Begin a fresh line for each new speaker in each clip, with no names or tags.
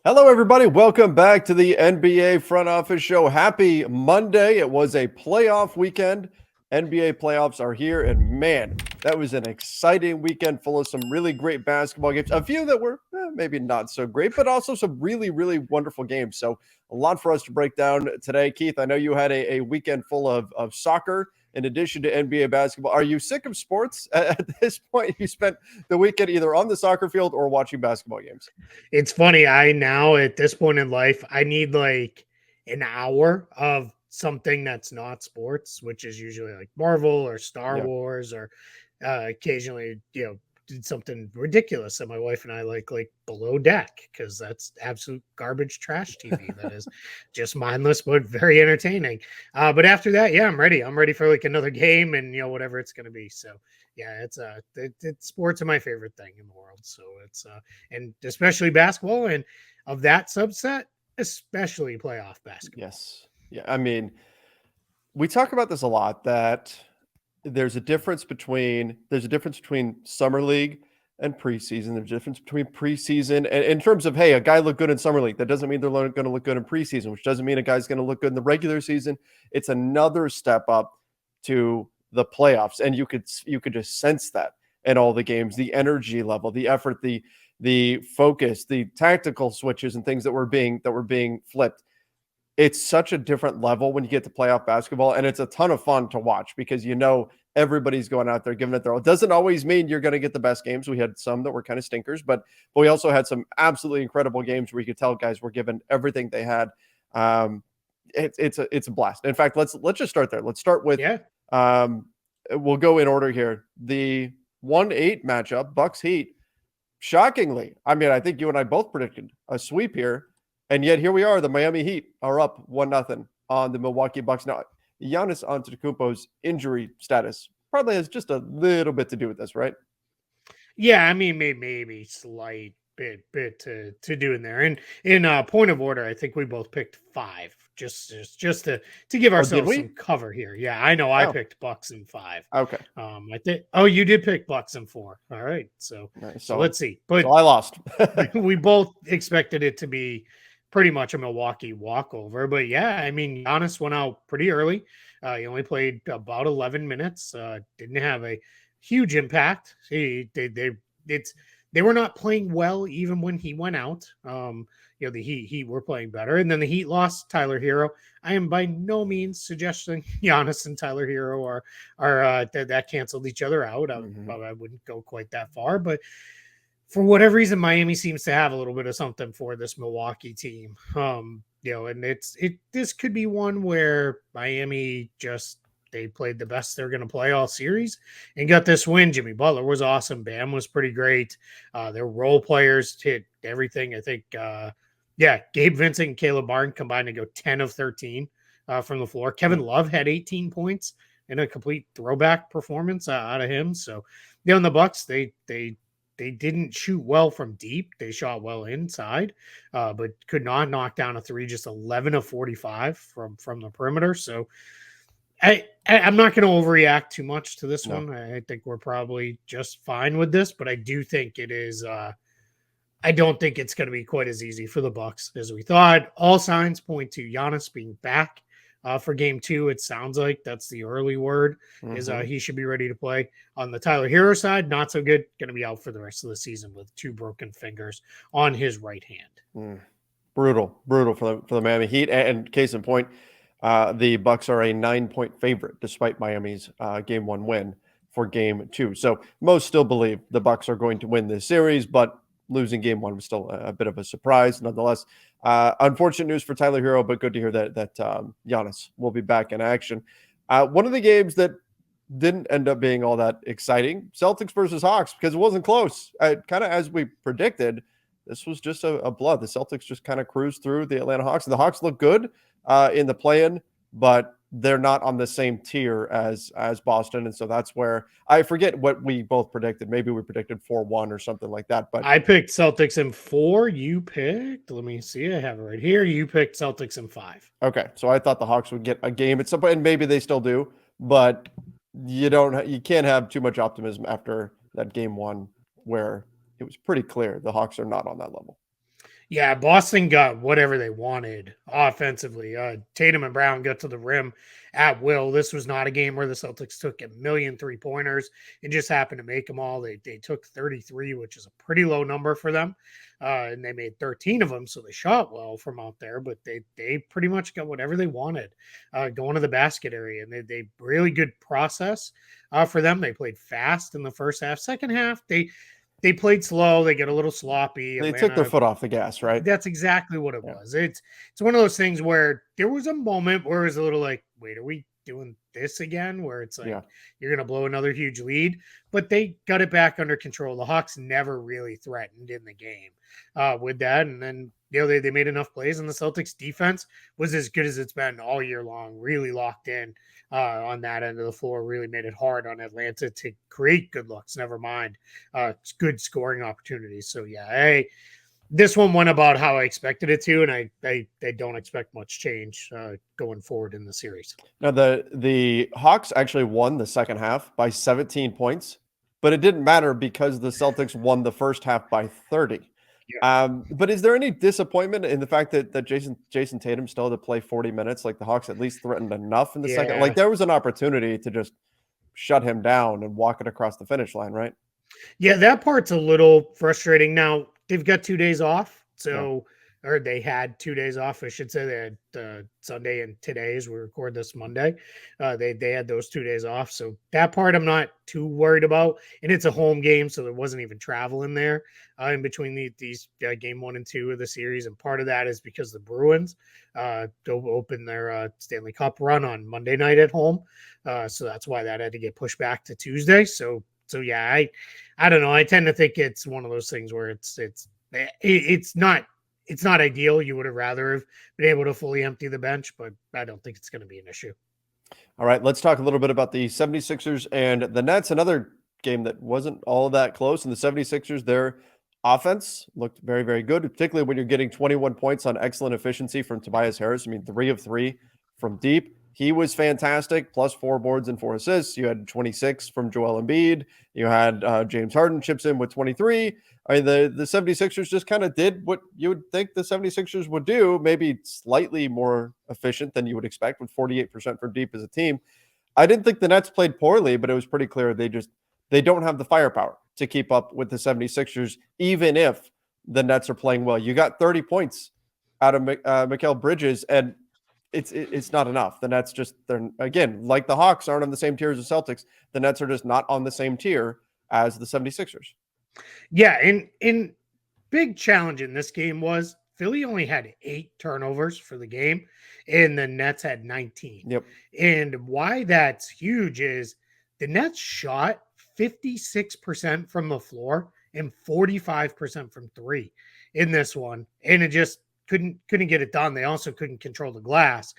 Hello, everybody. Welcome back to the NBA Front Office Show. Happy Monday. It was a playoff weekend. NBA playoffs are here, and man, that was an exciting weekend full of some really great basketball games. A few that were maybe not so great, but also some really, really wonderful games. So, a lot for us to break down today. Keith, I know you had a weekend full of soccer in addition to NBA basketball. Are you sick of sports at this point? You spent the weekend either on the soccer field or watching basketball games.
It's funny. I now at this point in life, I need like an hour of something that's not sports, which is usually like Marvel or Star
Yeah.
Wars or occasionally, did something ridiculous that my wife and I like Below Deck because that's absolute garbage trash TV that is just mindless but very entertaining. But after that, yeah, I'm ready. I'm ready for like another game and whatever it's going to be. So yeah, it's sports are my favorite thing in the world. So it's and especially basketball and of that subset, especially playoff basketball.
Yes. Yeah. I mean, we talk about this a lot that there's a difference between summer league and preseason. There's a difference between preseason and in terms of, hey, a guy looked good in summer league. That doesn't mean they're going to look good in preseason, which doesn't mean a guy's going to look good in the regular season. It's another step up to the playoffs. And you could just sense that in all the games, the energy level, the effort, the focus, the tactical switches and things that were being flipped. It's such a different level when you get to playoff basketball, and it's a ton of fun to watch because everybody's going out there giving it their all. It doesn't always mean you're going to get the best games. We had some that were kind of stinkers, but we also had some absolutely incredible games where you could tell guys were giving everything they had. It's a blast. In fact, let's just start there. Let's start with we'll go in order here. The 1-8 matchup, Bucks Heat. Shockingly, I mean, I think you and I both predicted a sweep here. And yet here we are. The Miami Heat are up 1-0 on the Milwaukee Bucks. Now, Giannis Antetokounmpo's injury status probably has just a little bit to do with this, right?
Yeah, I mean, maybe slight bit to do in there. And in point of order, I think we both picked five, just to give ourselves some cover here. Yeah, I know I picked Bucks in 5.
Okay.
I think. Oh, you did pick Bucks in 4. All right. So let's see. But
I lost.
we both expected it to be pretty much a Milwaukee walkover. But yeah, I mean, Giannis went out pretty early. He only played about 11 minutes. Didn't have a huge impact. They were not playing well even when he went out. The Heat were playing better, and then the Heat lost Tyler Hero. I am by no means suggesting Giannis and Tyler Hero are that canceled each other out. I wouldn't go quite that far, but for whatever reason, Miami seems to have a little bit of something for this Milwaukee team. And this could be one where Miami they played the best they're going to play all series and got this win. Jimmy Butler was awesome. Bam was pretty great. Their role players hit everything. I think, Gabe Vincent and Caleb Barton combined to go 10 of 13 from the floor. Kevin Love had 18 points in a complete throwback performance out of him. So, in the Bucks, they didn't shoot well from deep. They shot well inside, but could not knock down a three, just 11 of 45 from the perimeter. So I'm not going to overreact too much to this one. I think we're probably just fine with this, but I do think it is. I don't think it's going to be quite as easy for the Bucks as we thought. All signs point to Giannis being back for Game 2. It sounds like that's the early word. Is he should be ready to play. On the Tyler Hero side, not so good. Going to be out for the rest of the season with 2 broken fingers on his right hand.
Brutal for the Miami Heat. And case in point, the Bucks are a 9-point favorite despite Miami's Game 1 win for Game 2. So most still believe the Bucks are going to win this series, but losing Game 1 was still a bit of a surprise. Nonetheless, unfortunate news for Tyler Hero, but good to hear that Giannis will be back in action. One of the games that didn't end up being all that exciting, Celtics versus Hawks, because it wasn't close. Kind of as we predicted, this was just a blood. The Celtics just kind of cruised through the Atlanta Hawks. The Hawks look good in the play-in, but they're not on the same tier as Boston. And so that's where I forget what we both predicted. Maybe we predicted 4-1 or something like that. But
I picked Celtics in 4. You picked, let me see, I have it right here. You picked Celtics in 5.
Okay. So I thought the Hawks would get a game at some point, and maybe they still do, but you can't have too much optimism after that Game 1 where it was pretty clear the Hawks are not on that level.
Yeah, Boston got whatever they wanted offensively. Tatum and Brown got to the rim at will. This was not a game where the Celtics took a million 3-pointers and just happened to make them all. They took 33, which is a pretty low number for them. And they made 13 of them, so they shot well from out there, but they pretty much got whatever they wanted going to the basket area. And they really good process for them. They played fast in the first half. Second half, they played slow. They get a little sloppy.
They took their
Atlanta,
foot off the gas, right?
that's exactly what it
Yeah.
was. It's one of those things where there was a moment where it was a little like, wait, are we doing this again? Where it's like
Yeah.
you're gonna blow another huge lead, but they got it back under control. The Hawks never really threatened in the game with that, and then they made enough plays, and the Celtics defense was as good as it's been all year long. Really locked in on that end of the floor. Really made it hard on Atlanta to create good looks. Never mind good scoring opportunities. So yeah, this one went about how I expected it to, and I don't expect much change going forward in the series.
Now the Hawks actually won the second half by 17 points, but it didn't matter because the Celtics won the first half by 30.
Yeah.
But is there any disappointment in the fact that Jason Tatum still had to play 40 minutes? Like the Hawks at least threatened enough in the second. Like
Yeah.
there was an opportunity to just shut him down and walk it across the finish line, right?
Yeah, that part's a little frustrating. Now they've got 2 days off,
Yeah.
so or they had 2 days off. I should say they had Sunday and today as we record this Monday. They had those 2 days off, so that part I'm not too worried about. And it's a home game, so there wasn't even travel in there in between these game 1 and 2 of the series. And part of that is because the Bruins don't open their Stanley Cup run on Monday night at home, so that's why that had to get pushed back to Tuesday. So yeah, I don't know. I tend to think it's one of those things where it's not ideal. You would have rather have been able to fully empty the bench, but I don't think it's going to be an issue.
All right, let's talk a little bit about the 76ers and the Nets. Another game that wasn't all that close. And the 76ers, their offense looked very, very good, particularly when you're getting 21 points on excellent efficiency from Tobias Harris. I mean, 3 of 3 from deep. He was fantastic, plus 4 boards and 4 assists. You had 26 from Joel Embiid. You had James Harden chips in with 23. I mean, the 76ers just kind of did what you would think the 76ers would do, maybe slightly more efficient than you would expect with 48% from deep as a team. I didn't think the Nets played poorly, but it was pretty clear they don't have the firepower to keep up with the 76ers, even if the Nets are playing well. You got 30 points out of Mikal Bridges, and it's not enough. The Nets they're again, like the Hawks aren't on the same tier as the Celtics. The Nets are just not on the same tier as the 76ers.
Yeah, and big challenge in this game was Philly only had 8 turnovers for the game, and the Nets had 19.
Yep.
And why that's huge is the Nets shot 56% from the floor and 45% from 3 in this one, and it just couldn't get it done. They also couldn't control the glass.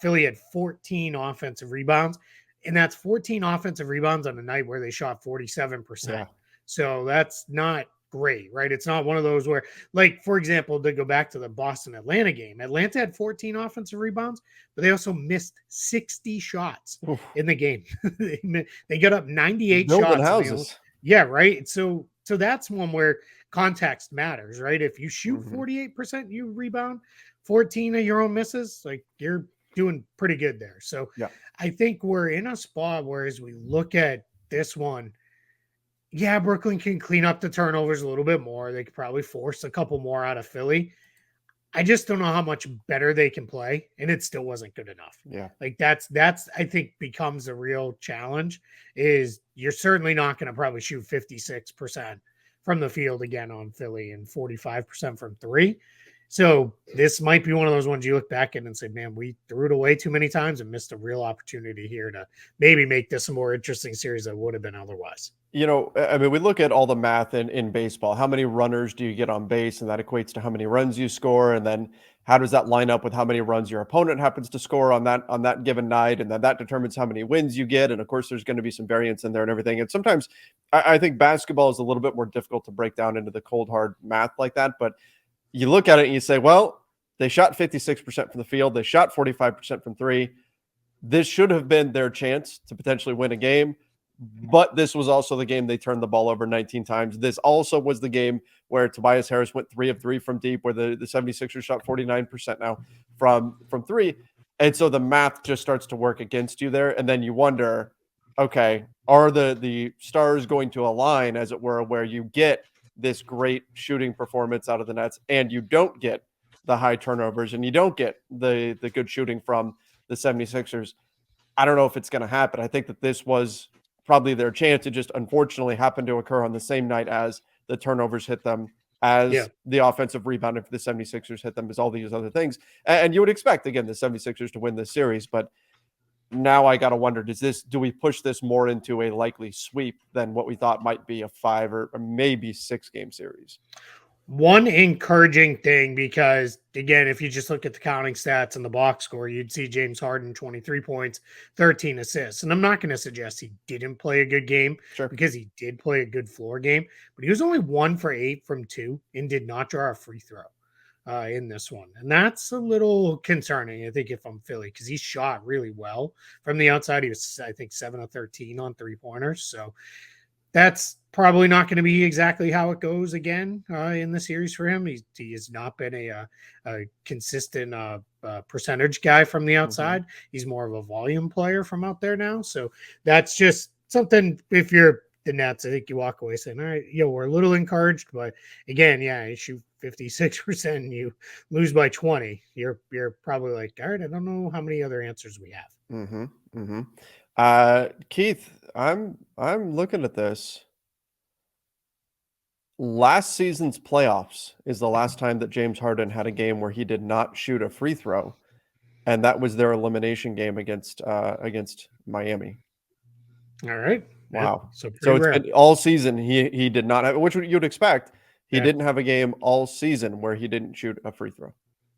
Philly had 14 offensive rebounds, and that's 14 offensive rebounds on a night where they shot 47%.
Yeah.
So that's not great, right? It's not one of those where, like, for example, to go back to the Boston Atlanta game, Atlanta had 14 offensive rebounds, but they also missed 60 shots
Oof.
in the game. They got up 98
Building
shots.
houses.
Yeah, right. So that's one where context matters, right? If you shoot 48%, you rebound 14 of your own misses, like you're doing pretty good there. So
Yeah.
I think we're in a spot where as we look at this one, yeah, Brooklyn can clean up the turnovers a little bit more. They could probably force a couple more out of Philly. I just don't know how much better they can play, and it still wasn't good enough.
Yeah.
Like that's I think becomes a real challenge. Is you're certainly not going to probably shoot 56% from the field again on Philly and 45% from 3. So this might be one of those ones you look back at and say, man, we threw it away too many times and missed a real opportunity here to maybe make this a more interesting series than would have been otherwise.
You know, I mean, we look at all the math in baseball. How many runners do you get on base? And that equates to how many runs you score. And then how does that line up with how many runs your opponent happens to score on that given night? And then that determines how many wins you get. And of course, there's going to be some variance in there and everything. And sometimes I think basketball is a little bit more difficult to break down into the cold, hard math like that. But you look at it and you say, well, they shot 56% from the field. They shot 45% from 3. This should have been their chance to potentially win a game. But this was also the game they turned the ball over 19 times. This also was the game where Tobias Harris went 3 of 3 from deep, where the 76ers shot 49% now from three. And so the math just starts to work against you there. And then you wonder, okay, are the stars going to align, as it were, where you get this great shooting performance out of the Nets and you don't get the high turnovers and you don't get the good shooting from the 76ers? I don't know if it's going to happen. I think that this was probably their chance. It just unfortunately happened to occur on the same night as the turnovers hit them,
Yeah.
as the offensive rebounding for the 76ers hit them, as all these other things. And you would expect, again, the 76ers to win this series. But now I got to wonder, do we push this more into a likely sweep than what we thought might be a 5 or maybe 6 game series?
One encouraging thing, because again, if you just look at the counting stats and the box score, you'd see James Harden 23 points, 13 assists. And I'm not going to suggest he didn't play a good game,
Sure.
because he did play a good floor game, but he was only 1 for 8 from 2 and did not draw a free throw in this one. And that's a little concerning, I think, if I'm Philly, because he shot really well from the outside. He was, I think, 7 of 13 on 3-pointers. So that's probably not going to be exactly how it goes again in the series for him. He has not been a consistent percentage guy from the outside. He's more of a volume player from out there now. So that's just something, if you're the Nets, I think you walk away saying, all right, we're a little encouraged. But again, you shoot 56% and you lose by 20. You're probably like, all right, I don't know how many other answers we have.
Keith, I'm looking at this. Last season's playoffs is the last time that James Harden had a game where he did not shoot a free throw, and that was their elimination game against Miami.
All right.
Wow.
Yeah,
So it's
rare.
been all season he did not have, which you'd expect. He
Yeah.
didn't have a game all season where he didn't shoot a free throw.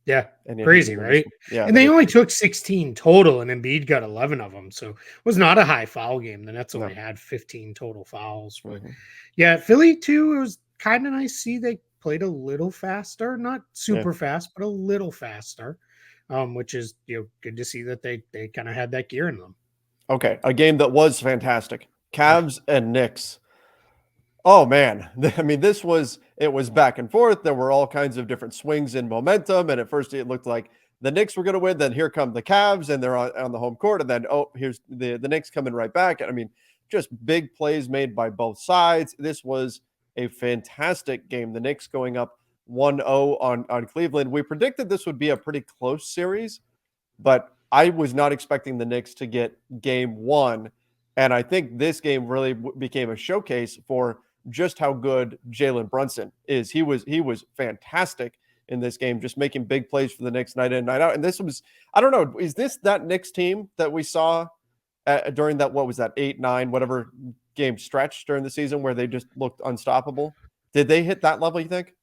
Yeah.
And yet
Crazy, right?
Yeah.
And they only took 16 total, and Embiid got 11 of them. So it was not a high foul game. The Nets only had 15 total fouls. But yeah, Philly too, it was kind of nice to see they played a little faster, not super fast, but a little faster, which is good to see that they kind of had that gear in them.
Okay, a game that was fantastic. Cavs and Knicks. Oh man, I mean, it was back and forth. There were all kinds of different swings in momentum, and at first it looked like the Knicks were going to win. Then here come the Cavs, and they're on the home court, and then here's the Knicks coming right back. And I mean, just big plays made by both sides. This was a fantastic game. The Knicks going up 1-0 on Cleveland. We predicted this would be a pretty close series, but I was not expecting the Knicks to get game 1. And I think this game really became a showcase for just how good Jalen Brunson is. He was fantastic in this game, just making big plays for the Knicks night in, night out. And this was, I don't know, is this that Knicks team that we saw during that, what was that, 8-9, whatever game stretch during the season where they just looked unstoppable? Did they hit that level, you think?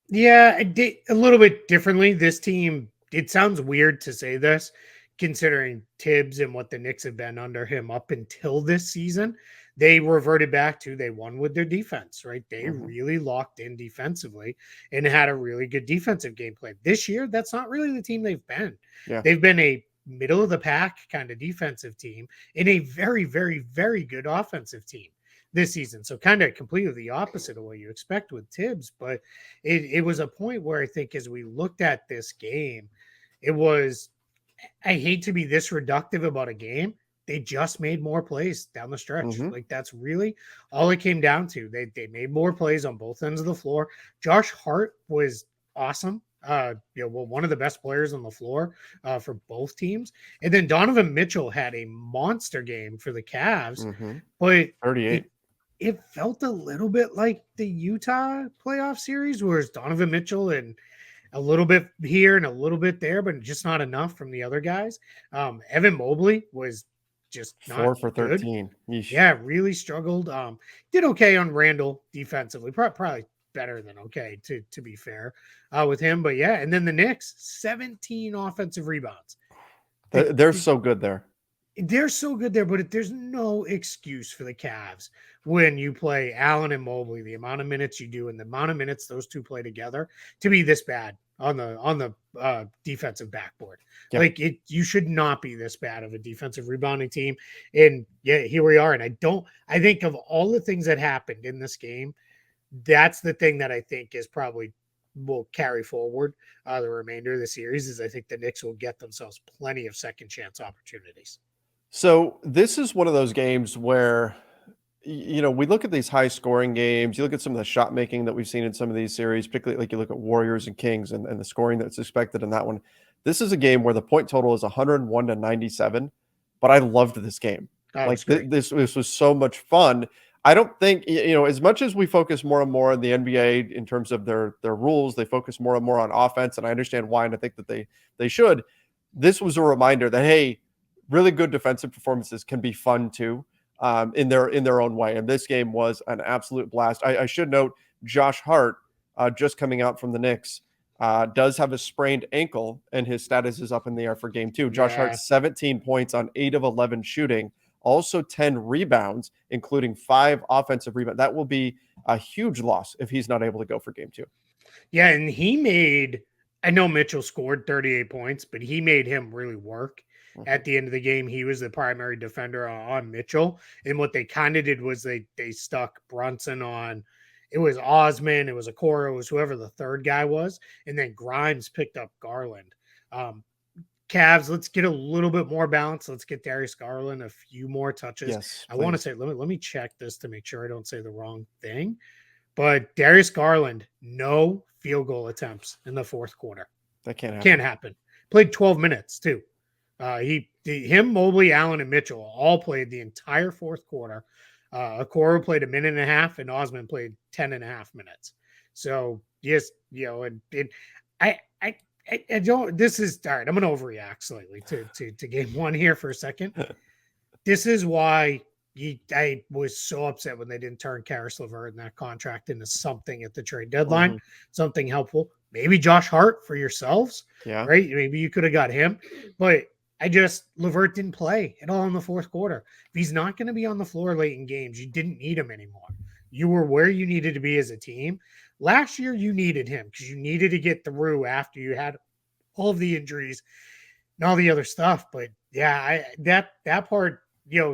Yeah, it did a little bit differently. This team, it sounds weird to say this, considering Tibbs and what the Knicks have been under him up until this season. They reverted back to, they won with their defense, right? They really locked in defensively and had a really good defensive gameplay. This year, that's not really the team they've been.
Yeah.
They've been a middle of the pack kind of defensive team and a very, very, very good offensive team this season. So kind of completely the opposite of what you expect with Tibbs. But it was a point where I think as we looked at this game, it was, I hate to be this reductive about a game. They just made more plays down the stretch. Like that's really all it came down to. They made more plays on both ends of the floor. Josh Hart was awesome. One of the best players on the floor for both teams. And then Donovan Mitchell had a monster game for the Cavs, but
38.
It felt a little bit like the Utah playoff series, whereas Donovan Mitchell and a little bit here and a little bit there, but just not enough from the other guys. Evan Mobley was just not
4 for
good.
13. Yeesh.
Yeah, really struggled. Did okay on Randall defensively, probably better than okay to be fair with him. But yeah, and then the Knicks, 17 offensive rebounds.
They're so good there.
They're so good there, but there's no excuse for the Cavs when you play Allen and Mobley, the amount of minutes you do and the amount of minutes those two play together to be this bad on the defensive backboard.
Yeah.
Like you should not be this bad of a defensive rebounding team. And yeah, here we are. And I think of all the things that happened in this game, that's the thing that I think is probably will carry forward the remainder of the series. Is I think the Knicks will get themselves plenty of second chance opportunities.
So this is one of those games where, we look at these high scoring games. You look at some of the shot making that we've seen in some of these series, particularly like you look at Warriors and Kings and the scoring that's expected in that one. This is a game where the point total is 101-97, but I loved this game.
Oh,
Like
it's great.
this was so much fun. I don't think, as much as we focus more and more on the NBA in terms of their rules, they focus more and more on offense, and I understand why, and I think that they should. This was a reminder that, hey, really good defensive performances can be fun too, in their own way. And this game was an absolute blast. I should note Josh Hart, just coming out from the Knicks, does have a sprained ankle, and his status is up in the air for game 2. Josh Hart, 17 points on 8 of 11 shooting, also 10 rebounds, including 5 offensive rebounds. That will be a huge loss if he's not able to go for game 2.
Yeah, and he made, I know Mitchell scored 38 points, but he made him really work. At the end of the game, he was the primary defender on Mitchell. And what they kind of did was they stuck Brunson on, it was Osman, it was Okoro, it was whoever the third guy was. And then Grimes picked up Garland. Cavs, let's get a little bit more balance. Let's get Darius Garland a few more touches.
Yes,
I want to say, let me check this to make sure I don't say the wrong thing. But Darius Garland, no field goal attempts in the fourth quarter.
That can't happen.
Can't happen. Played 12 minutes too. Him, Mobley, Allen, and Mitchell all played the entire fourth quarter. Okoro played a minute and a half, and Osman played 10 and a half minutes. So yes, I don't. This is all right. I'm gonna overreact slightly to game 1 here for a second. This is why I was so upset when they didn't turn Karis LeVert and that contract into something at the trade deadline, something helpful. Maybe Josh Hart for yourselves, right? Maybe you could have got him, but LeVert didn't play at all in the fourth quarter. If he's not going to be on the floor late in games, you didn't need him anymore. You were where you needed to be as a team. Last year, you needed him because you needed to get through after you had all of the injuries and all the other stuff. But yeah, that part,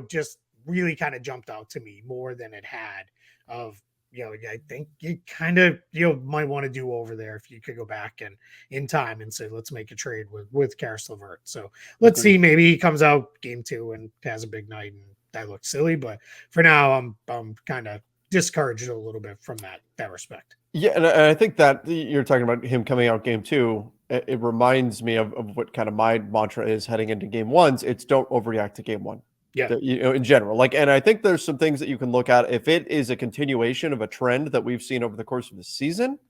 just really kind of jumped out to me more than it had of, I think you kind of, might want to do over there if you could go back and in time and say, let's make a trade with Karis LeVert. So let's see, maybe he comes out game 2 and has a big night and that looks silly. But for now, I'm kind of discouraged a little bit from that respect.
Yeah. And I think that you're talking about him coming out game 2. It reminds me of what kind of my mantra is heading into game 1s. It's don't overreact to game 1.
Yeah.
In general, and I think there's some things that you can look at. If it is a continuation of a trend that we've seen over the course of the season,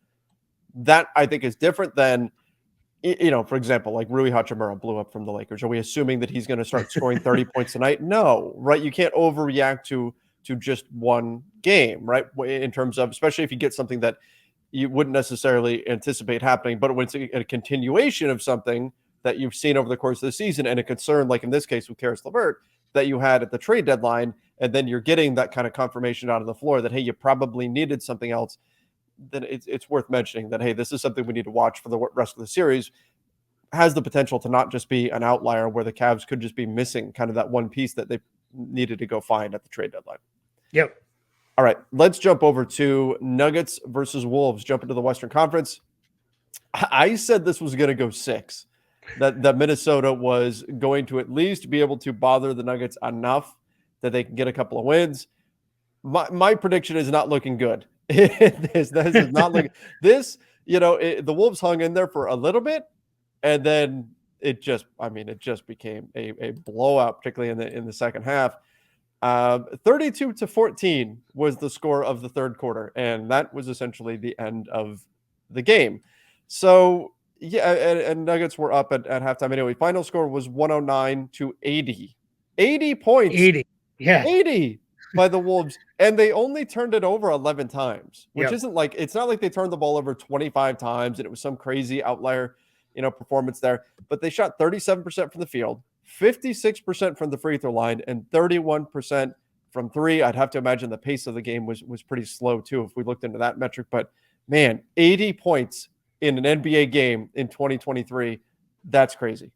that I think is different than, for example, like Rui Hachimura blew up from the Lakers. Are we assuming that he's going to start scoring 30 points a night? No, right? You can't overreact to just one game, right? In terms of, especially if you get something that you wouldn't necessarily anticipate happening, but when it's a continuation of something that you've seen over the course of the season and a concern, like in this case with Karis LeVert, that you had at the trade deadline, and then you're getting that kind of confirmation out of the floor that, hey, you probably needed something else, then it's worth mentioning that, hey, this is something we need to watch for the rest of the series. Has the potential to not just be an outlier where the Cavs could just be missing kind of that one piece that they needed to go find at the trade deadline.
Yep.
All right, let's jump over to Nuggets versus Wolves. Jump into the Western Conference. I said this was going to go 6. That Minnesota was going to at least be able to bother the Nuggets enough that they can get a couple of wins. My prediction is not looking good. This is not looking. The Wolves hung in there for a little bit, and then it just became a blowout, particularly in the second half. 32-14 was the score of the third quarter, and that was essentially the end of the game. So. Yeah, and Nuggets were up at halftime anyway. Final score was 109-80. 80 points.
80. Yeah.
80 by the Wolves. And they only turned it over 11 times, which isn't like, it's not like they turned the ball over 25 times and it was some crazy outlier, performance there. But they shot 37% from the field, 56% from the free throw line, and 31% from 3. I'd have to imagine the pace of the game was pretty slow too if we looked into that metric. But man, 80 points in an NBA game in 2023. That's crazy.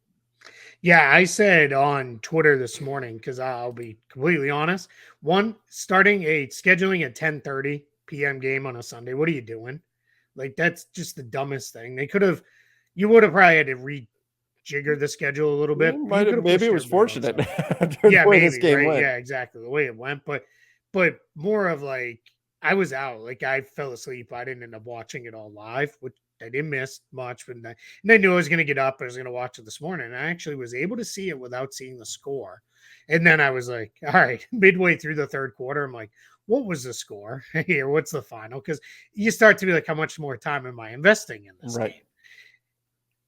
Yeah, I said on Twitter this morning, because I'll be completely honest. One, scheduling a 10:30 p.m. game on a Sunday. What are you doing? Like, that's just the dumbest thing. You would have probably had to rejigger the schedule a little bit. You could have
Maybe
pushed
it was
everybody on
fortunate
Sunday.
the
Yeah,
way this
maybe,
game
right?
went.
Yeah, exactly. The way it went. But more of like, I was out. Like, I fell asleep. I didn't end up watching it all live, which I didn't miss much. And I knew I was going to get up. I was going to watch it this morning. And I actually was able to see it without seeing the score. And then I was like, all right, midway through the third quarter, I'm like, what was the score here? What's the final? Because you start to be like, how much more time am I investing in this
Right.
game?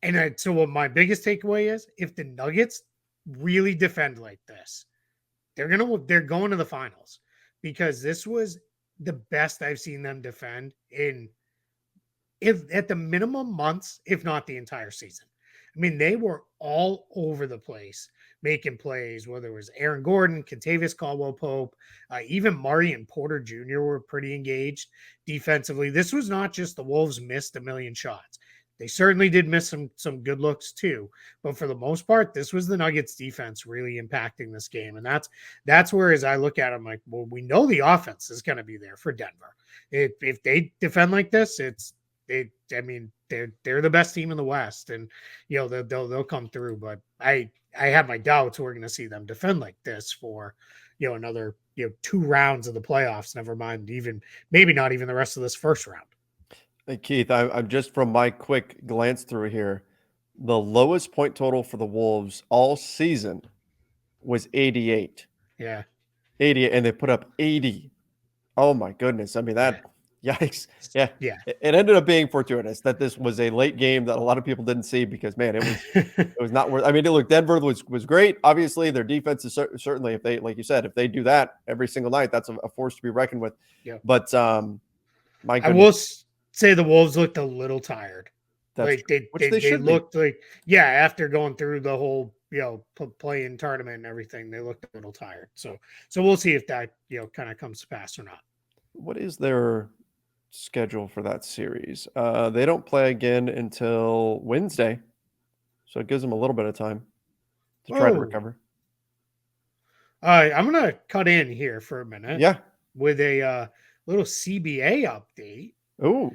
And so what my biggest takeaway is, if the Nuggets really defend like this, they're going to the finals, because this was the best I've seen them defend in, if at the minimum, months, if not the entire season. I mean, they were all over the place making plays, whether it was Aaron Gordon, Kentavious Caldwell-Pope, even Murray and Porter Jr. were pretty engaged defensively. This was not just the Wolves missed a million shots. They certainly did miss some good looks too, but for the most part, this was the Nuggets defense really impacting this game, and that's where, as I look at it, I'm like, well, we know the offense is going to be there for Denver. If they defend like this, I mean, they're the best team in the West, and they'll come through. But I have my doubts we're going to see them defend like this for another 2 rounds of the playoffs. Never mind, maybe not even the rest of this first round.
Hey, Keith, I'm just, from my quick glance through here, the lowest point total for the Wolves all season was 88.
Yeah.
80, and they put up 80. Oh my goodness. I mean, that, yikes. Yeah.
Yeah.
It ended up being fortuitous that this was a late game that a lot of people didn't see, because, man, it was not worth. I mean, look, Denver was great. Obviously, their defense is certainly, if they, like you said, if they do that every single night, that's a force to be reckoned with.
Yeah.
But my
I will
goodness,
say the Wolves looked a little tired.
that's
Like
true. Which they
they
should be.
looked like, yeah, after going through the whole play-in tournament and everything, they looked a little tired. So we'll see if that kind of comes to pass or not.
What is their schedule for that series? They don't play again until Wednesday, so it gives them a little bit of time to try to recover.
I'm gonna cut in here for a minute.
Yeah,
with a little CBA update.
Oh,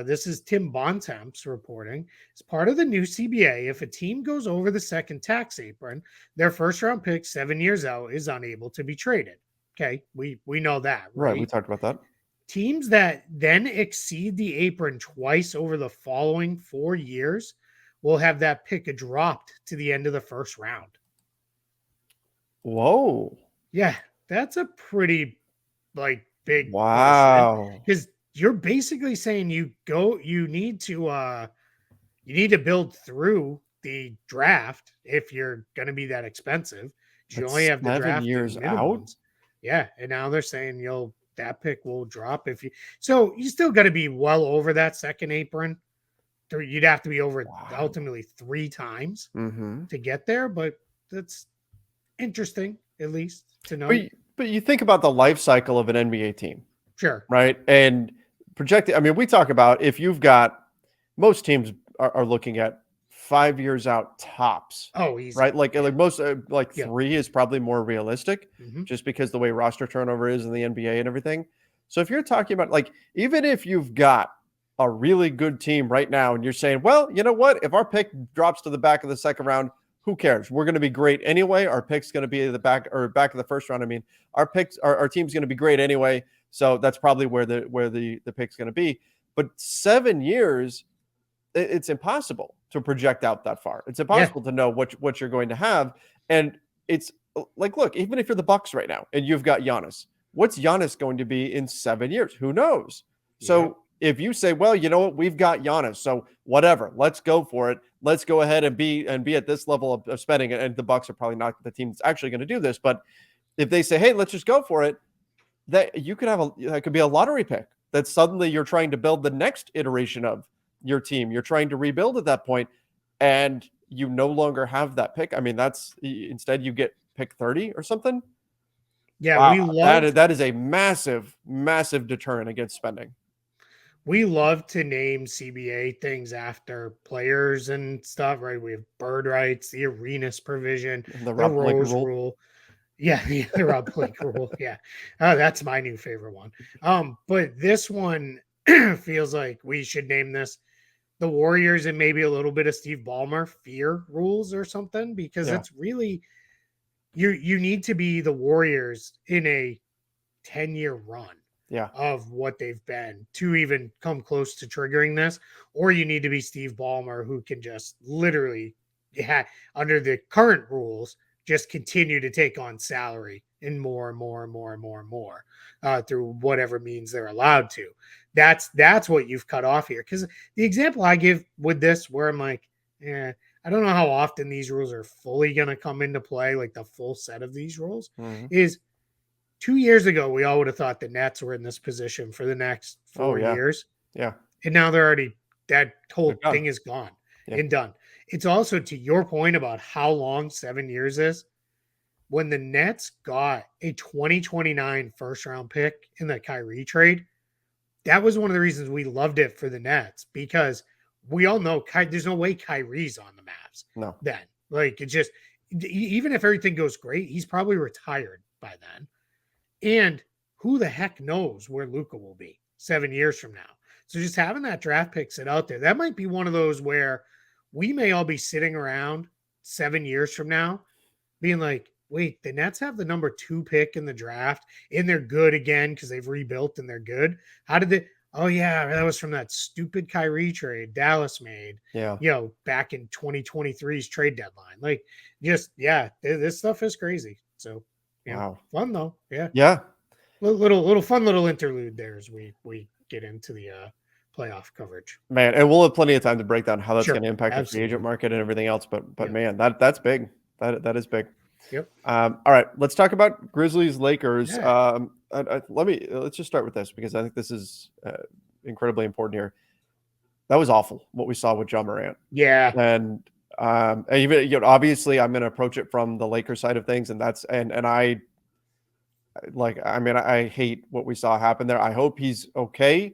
This is Tim Bontemps reporting. As part of the new CBA, if a team goes over the second tax apron, their first round pick 7 years out is unable to be traded. Okay, we know that, right?
we talked about that.
Teams that then exceed the apron twice over the following 4 years will have that pick dropped to the end of the first round.
Whoa.
Yeah, that's a pretty big
Wow.
because you're basically saying you need to build through the draft if you're going to be that expensive. You only have the
7
draft
years
and
out.
minimums. Yeah, and now they're saying that pick will drop if you. So you still got to be well over that second apron. You'd have to be over ultimately 3 times to get there, but that's interesting, at least, to know.
But you think about the life cycle of an NBA team.
Sure.
Right? And projecting, I mean, we talk about, if you've got, most teams are looking at 5 years out tops.
Oh, easy.
Right? Like most, 3 is probably more realistic, just because the way roster turnover is in the NBA and everything. So if you're talking about, even if you've got a really good team right now and you're saying, well, you know what? If our pick drops to the back of the second round, who cares? We're going to be great anyway. Our pick's going to be the back of the first round. I mean, our team's going to be great anyway. So that's probably where the pick's going to be. But 7 years, it's impossible to project out that far. It's impossible to know what you're going to have. And it's like, look, even if you're the Bucks right now and you've got Giannis, what's Giannis going to be in 7 years? Who knows? So if you say, well, you know what, we've got Giannis, so whatever, let's go for it. Let's go ahead and be at this level of spending. And the Bucks are probably not the team that's actually going to do this. But if they say, hey, let's just go for it, that could be a lottery pick that suddenly you're trying to build the next iteration of your team. You're trying to rebuild at that point, and you no longer have that pick. I mean, instead you get pick 30 or something.
Yeah,
wow, that is a massive, massive deterrent against spending.
we love to name CBA things after players and stuff, right? We have bird rights, the arenas provision,
And the
the
Rob Blake
Rose
rule.
rule. Yeah, the Rob Blake rule. Yeah. That's my new favorite one. But this one feels like we should name this the Warriors and maybe a little bit of Steve Ballmer fear rules or something, because
Yeah.
it's really you need to be the Warriors in a 10-year run
Yeah.
of what they've been to even come close to triggering this, or you need to be Steve Ballmer, who can just literally, under the current rules, just continue to take on salary and more and more and more and more and more through whatever means they're allowed to. That's what you've cut off here. Because the example I give with this, where I'm like, I don't know how often these rules are fully going to come into play, like the full set of these rules, is 2 years ago, we all would have thought the Nets were in this position for the next
Oh
4
yeah.
years.
Yeah.
And now they're already, that whole
They're done.
thing is gone
Yeah.
and done. It's also to your point about how long 7 years is. When the Nets got a 2029 first round pick in the Kyrie trade, that was one of the reasons we loved it for the Nets, because we all know there's no way Kyrie's on the Mavs
No.
then. Like, it's just, even if everything goes great, he's probably retired by then. And who the heck knows where Luka will be 7 years from now. So just having that draft pick sit out there, that might be one of those where we may all be sitting around 7 years from now being like, wait, the Nets have the number 2 pick in the draft and they're good again because they've rebuilt and they're good. How did they? Oh, yeah, that was from that stupid Kyrie trade Dallas made,
Yeah.
Back in 2023's trade deadline. Like, just, this stuff is crazy. So,
Wow.
Fun though. Yeah.
Yeah.
Little fun little interlude there as we get into the playoff coverage.
Man, and we'll have plenty of time to break down how that's
Sure,
going to impact the free agent
absolutely.
market and everything else. But
Yeah.
man, that's big. That is big.
Yep.
All right, let's talk about Grizzlies Lakers.
Yeah.
Let's just start with this because I think this is incredibly important here. That was awful what we saw with Ja Morant.
Yeah.
And even obviously I'm going to approach it from the Lakers side of things, and that's and I I hate what we saw happen there. I hope he's okay,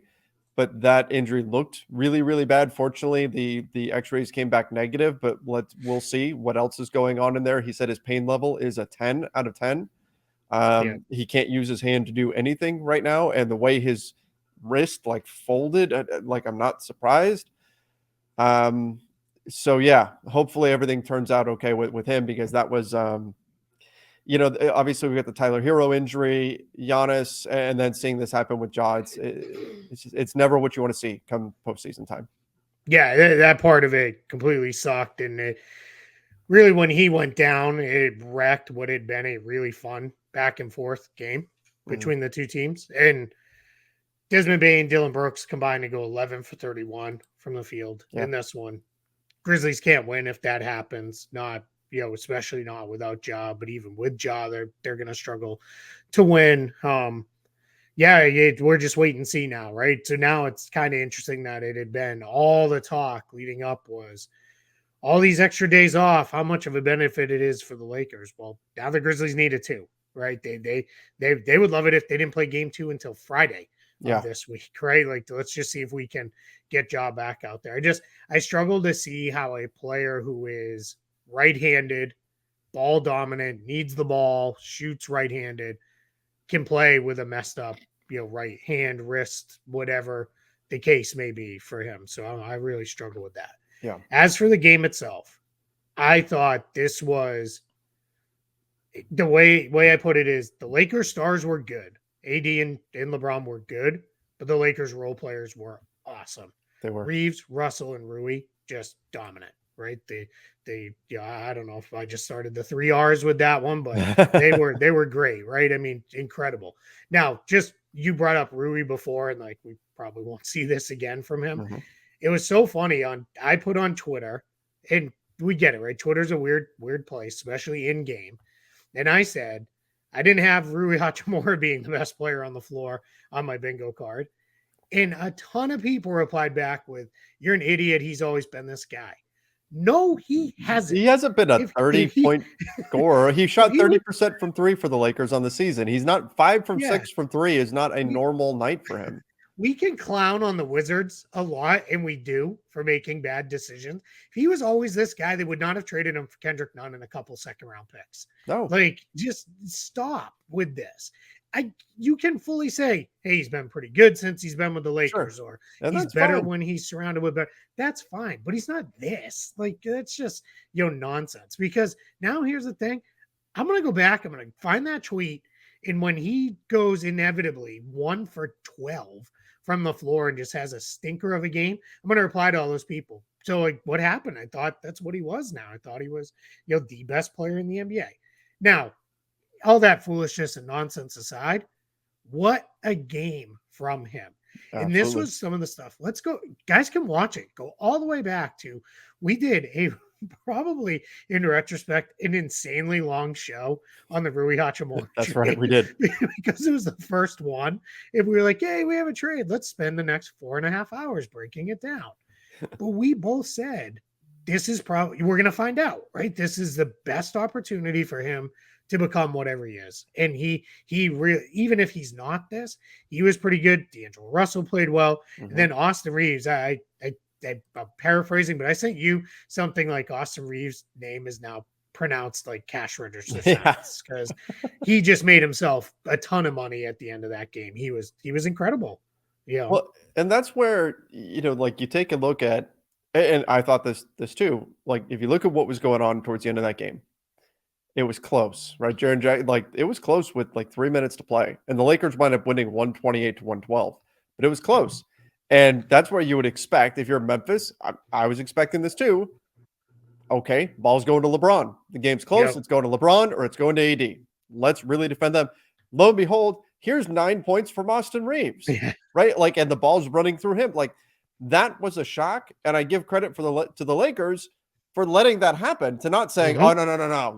but that injury looked really, really bad. Fortunately, the X-rays came back negative, but we'll see what else is going on in there. He said his pain level is a 10 out of 10. He can't use his hand to do anything right now, and the way his wrist folded, I'm not surprised. So yeah, hopefully everything turns out okay with him, because that was obviously we got the Tyler Hero injury, Giannis, and then seeing this happen with Ja. It's never what you want to see come postseason time.
Yeah, that part of it completely sucked, and it really, when he went down, it wrecked what had been a really fun back and forth game between the two teams. And Desmond Bane and Dylan Brooks combined to go 11 for 31 from the field in this one. Grizzlies can't win if that happens. Not, especially not without Ja, but even with Ja, they're going to struggle to win. We're just wait and see now, right? So now it's kind of interesting that it had been all the talk leading up was all these extra days off, how much of a benefit it is for the Lakers. Well, now the Grizzlies need it too, right? They would love it if they didn't play game 2 until Friday of this week, right? Like, let's just see if we can get Ja back out there. I struggle to see how a player who is right-handed, ball dominant, needs the ball, shoots right-handed, can play with a messed up, right hand, wrist, whatever the case may be for him. So I really struggle with that.
Yeah.
As for the game itself, I thought this was the way I put it is the Lakers stars were good. AD and LeBron were good, but the Lakers role players were awesome.
They were.
Reeves, Russell, and Rui just dominant, right? I don't know if I just started the 3 R's with that one, but they were great, right? I mean, incredible. Now, just you brought up Rui before, and we probably won't see this again from him.
Mm-hmm.
It was so funny. I put on Twitter, and we get it, right? Twitter's a weird place, especially in game. And I said, I didn't have Rui Hachimura being the best player on the floor on my bingo card. And a ton of people replied back with, "You're an idiot. He's always been this guy." No, he hasn't.
He hasn't been a 30-point scorer. He shot 30% from 3 for the Lakers on the season. He's not 5 from 6 from 3 is not a normal night for him.
we can clown on the Wizards a lot, and we do, for making bad decisions. If he was always this guy, they would not have traded him for Kendrick Nunn and a couple second round picks.
No.
Like, just stop with this. You can fully say, hey, he's been pretty good since he's been with the Lakers, or
And
he's
that's
better
fine.
when he's surrounded with better. That's fine, but he's not this. Like, that's just, you know, nonsense. Because now here's the thing. I'm going to go back. I'm going to find that tweet. And when he goes inevitably 1 for 12 from the floor and just has a stinker of a game, I'm going to reply to all those people. So, like, what happened? I thought that's what he was now. I thought he was, you know, the best player in the NBA. Now, all that foolishness and nonsense aside, what a game from him. And this
Absolutely.
was some of the stuff. Let's go. Guys can watch it. Go all the way back to, we did a probably, in retrospect, an insanely long show on the Rui Hachimura.
That's right. We did.
Because it was the first one. If we were like, hey, we have a trade, let's spend the next 4.5 hours breaking it down. But we both said, this is probably, we're going to find out, right? This is the best opportunity for him to become whatever he is. And he really, even if he's not this, he was pretty good. D'Angelo Russell played well.
Mhm.
And then Austin Reeves, I'm paraphrasing, but I sent you something like Austin Reeves' name is now pronounced like cash register because he just made himself a ton of money at the end of that game. He was incredible. Yeah.
Well, and that's where, you know, like you take a look at, and I thought this too, like if you look at what was going on towards the end of that game, it was close, right? Jaren Jackson, like it was close with like 3 minutes to play, and the Lakers wound up winning 128-112, but it was close. And that's where you would expect, if you're Memphis, I was expecting this too. Okay, ball's going to LeBron. The game's close.
Yep.
It's going to LeBron or it's going to AD. Let's really defend them. Lo and behold, here's 9 points from Austin Reeves, right? Like, and the ball's running through him. Like, that was a shock. And I give credit to the Lakers for letting that happen, to not saying, oh, no.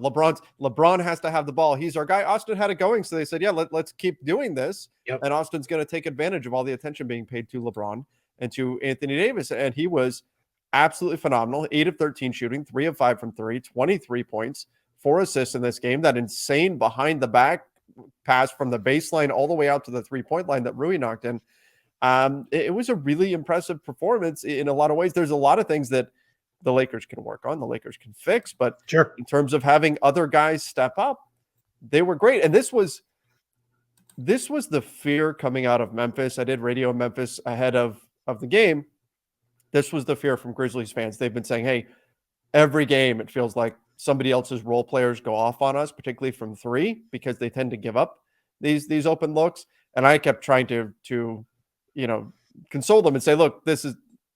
LeBron has to have the ball. He's our guy. Austin had it going. So they said, yeah, let's keep doing this.
Yep.
And Austin's going to take advantage of all the attention being paid to LeBron and to Anthony Davis. And he was absolutely phenomenal. 8 of 13 shooting, 3 of 5 from 3, 23 points, 4 assists in this game. That insane behind the back pass from the baseline all the way out to the 3-point line that Rui knocked in. It was a really impressive performance in a lot of ways. There's a lot of things that the Lakers can work on, the Lakers can fix, but
sure,
in terms of having other guys step up, they were great. And this was the fear coming out of Memphis. I did radio in Memphis ahead of the game. This was the fear from Grizzlies fans. They've been saying, hey, every game it feels like somebody else's role players go off on us, particularly from 3, because they tend to give up these open looks. And I kept trying to you know, console them and say, look,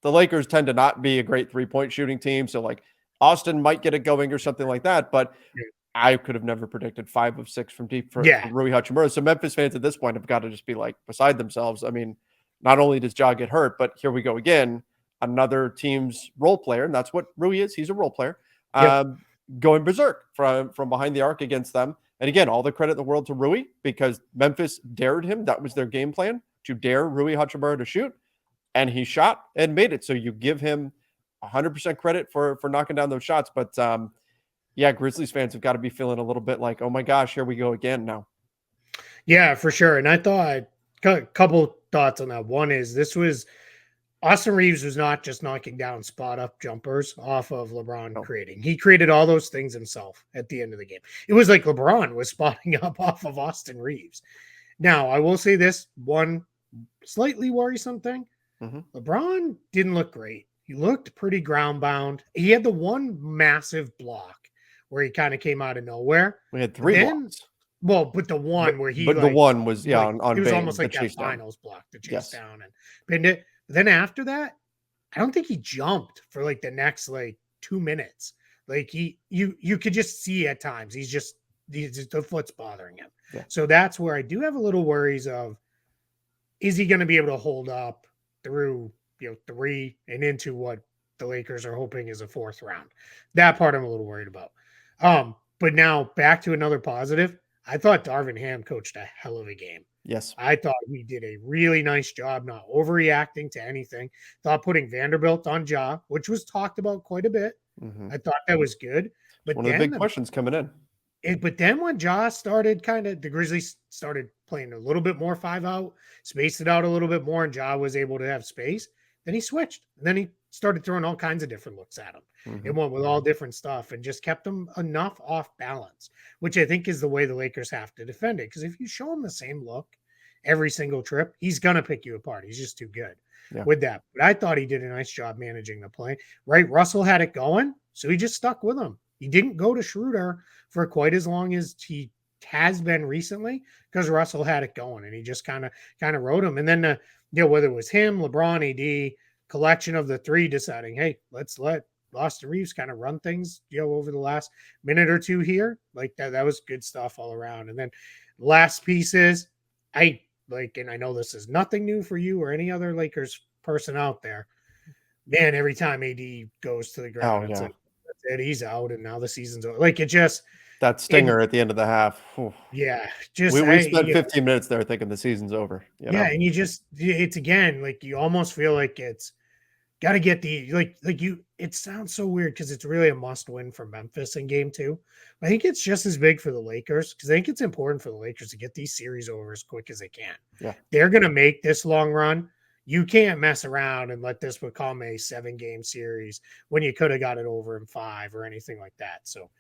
the Lakers tend to not be a great 3-point shooting team. So like Austin might get it going or something like that. But I could have never predicted 5 of 6 from deep for Rui Hachimura. So Memphis fans at this point have got to just be like beside themselves. I mean, not only does Ja get hurt, but here we go again. Another team's role player, and that's what Rui is. He's a role player, going berserk from behind the arc against them. And again, all the credit in the world to Rui, because Memphis dared him. That was their game plan, to dare Rui Hachimura to shoot. And he shot and made it. So you give him 100% credit for knocking down those shots. But yeah, Grizzlies fans have got to be feeling a little bit like, oh my gosh, here we go again now.
Yeah, for sure. And I thought a couple thoughts on that. One is Austin Reeves was not just knocking down spot up jumpers off of LeBron creating. He created all those things himself at the end of the game. It was like LeBron was spotting up off of Austin Reeves. Now, I will say this one slightly worrisome thing. LeBron didn't look great. He looked pretty ground bound. He had the one massive block where he kind of came out of nowhere.
We had 3 blocks.
Well, but the one where he,
but the one was on
it was
Bane,
almost like that finals block, the chase down and pinned it. But then after that, I don't think he jumped for like the next like 2 minutes. Like you could just see at times the foot's bothering him. Yeah. So that's where I do have a little worries of, is he going to be able to hold up through 3 and into what the Lakers are hoping is a 4th round? That part I'm a little worried about. But now back to another positive. I thought Darvin Ham coached a hell of a game.
Yes.
I thought he did a really nice job, not overreacting to anything. Thought putting Vanderbilt on Ja, which was talked about quite a bit. I thought that was good. But
one of the big questions coming in.
But then when Ja started the Grizzlies started playing a little bit more 5-out, spaced it out a little bit more, and Ja was able to have space. Then he switched. And then he started throwing all kinds of different looks at him. It went with all different stuff and just kept him enough off balance, which I think is the way the Lakers have to defend it. Because if you show him the same look every single trip, he's going to pick you apart. He's just too good with that. But I thought he did a nice job managing the play. Right? Russell had it going, so he just stuck with him. He didn't go to Schroeder for quite as long as he has been recently because Russell had it going and he just kind of rode him. And then, whether it was him, LeBron, AD, collection of the three deciding, hey, let's let Austin Reeves kind of run things, over the last minute or two here. Like that was good stuff all around. And then last piece is, and I know this is nothing new for you or any other Lakers person out there. Man, every time AD goes to the ground, it's like, that's it, he's out, and now the season's over. Like, it just
that stinger at the end of the half. Whew.
Yeah, just
we spent 15 minutes there thinking the season's over.
Yeah, and it's again like you almost feel like it's got to get it sounds so weird because it's really a must win for Memphis in game 2. I think it's just as big for the Lakers because I think it's important for the Lakers to get these series over as quick as they can.
Yeah.
They're going to make this long run. You can't mess around and let this become a 7-game series when you could have got it over in 5 or anything like that. So,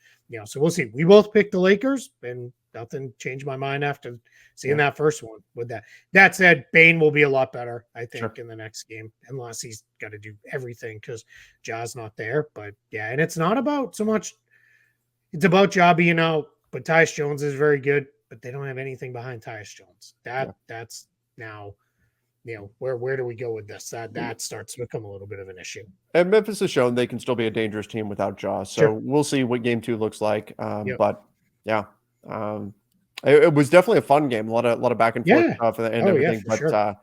so we'll see. We both picked the Lakers and nothing changed my mind after seeing that first one with that. That said, Bane will be a lot better, I think, in the next game, unless he's got to do everything because Ja's not there. But yeah, and it's not about so much, it's about Ja being out, but Tyus Jones is very good, but they don't have anything behind Tyus Jones. That's now, where do we go with this? That starts to become a little bit of an issue.
And Memphis has shown they can still be a dangerous team without Ja. So we'll see what game 2 looks like. But yeah, it was definitely a fun game. A lot of back and forth stuff and everything. But